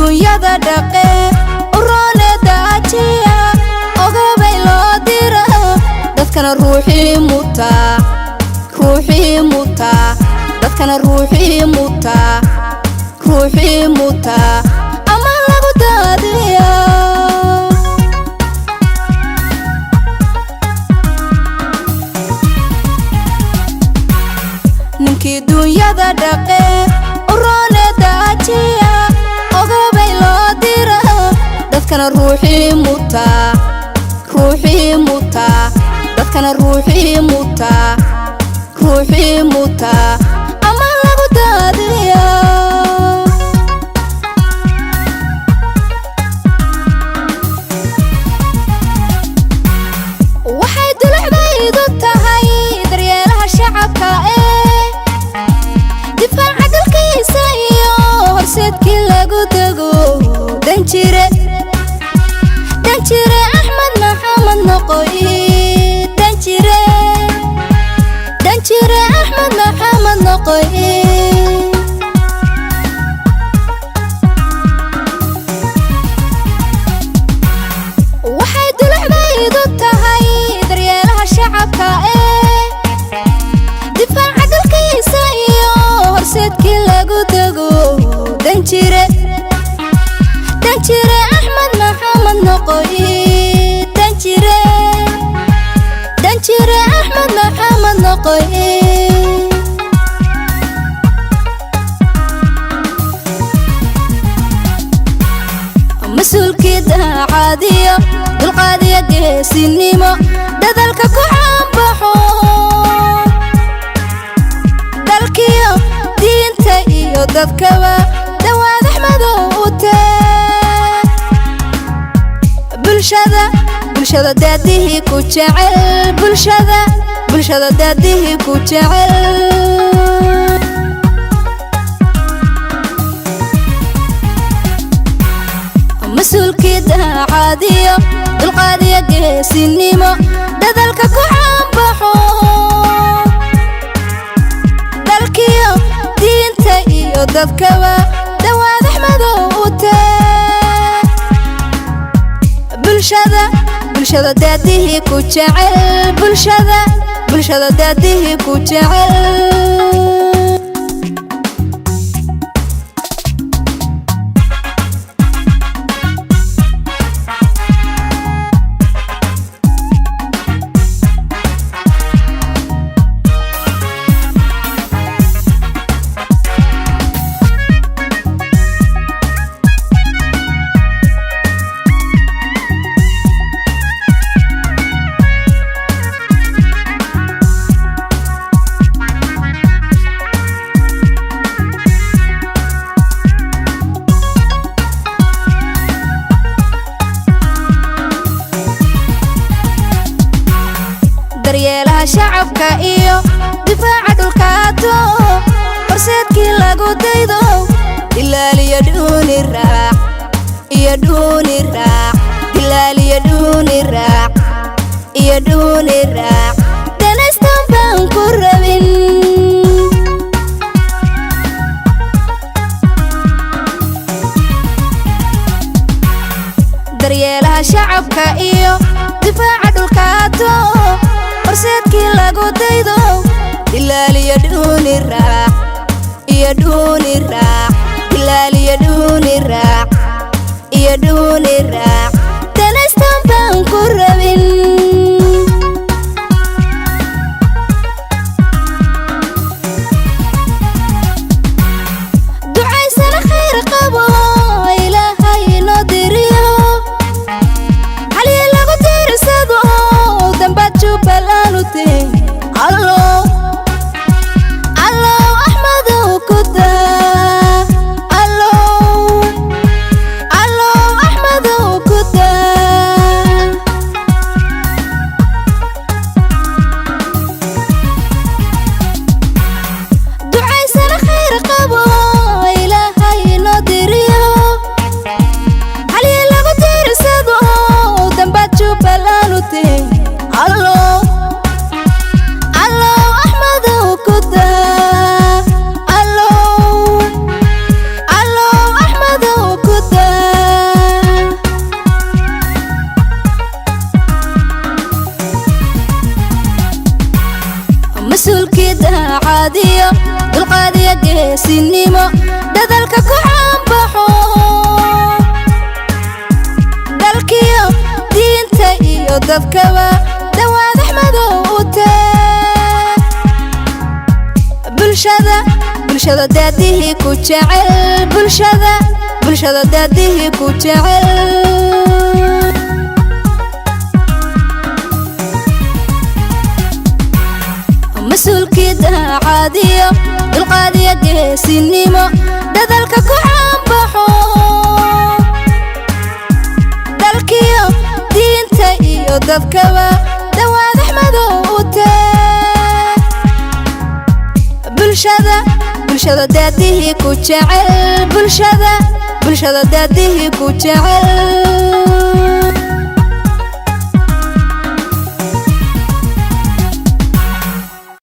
dunyada dhaqe urone daajiya ogobay loo dira dadkana ruuxii muta dadkana ruuxii muta ama lagu daadiya ninkii dunyada dhaqe urone daajiya ogobay loo dira dadkana ruuxii muta dadkana ruuxii muta ama lagu daadiya waxay dulucdaydu tahay daryeelaha shacabka difaaca dalkiisa iyo horseedkii lagu dego danjire Axmed Maxamed noqoy danjire Axmed Maxamed noqoy waxay dulucdaydu tahay daryeelaha shacabka difaaca dalkiisa iyo horseedkii lagu dego danjire Axmed Maxamed noqoy danjire Axmed Maxamed noqoy مسؤولكي daacadiyo dulqaadiyo geesinimo dadalka ku caanbaxo dalkiyo diinta iyo dadkaba dawaad Axmedow u tee bulshada daadihii ku jecel bulshada daadihii ku jecel مسؤولكي daacadiyo dulqaadiyo geesinimo dadalka ku caanbaxo dalkiyo diinta iyo dadkaba dawaad Axmedow u tee bulshada daadihii ku jecel bulshada daadihii ku jecel daryeelaha shacabka iyo difaaca dhulkaato horseedkii lagu daydo ilaaliyo dhuuni raac danaystaan baan ku rabin daryeelaha shacabka iyo difaaca dhulkaato horseedkii lagu daydo ilaaliyo dhuuni raac danaystaan baan ku rabin ducaysana khayr qabo ilaahay noo diriyo halii lagu tiirsado dambaad jubbaland u tee allow Axmedow ku daa allow Axmedow ku مسؤولكي داعاديو دلقادية جيسينيمو دادالك كوحان بحو دالكيو دينتا إيو دادكوا دواد أحمدو أوتا بلشادة داديه كوشاعل بلشادة داديه كوشاعل مسؤولكي داعاديو دلقادية جيسينيمو دادالك كوحان بحو دالكيو دينتا إيو دادكوا دواد أحمدو أوتا بلشادة داديه كوشاعل بلشادة داديه كوشاعل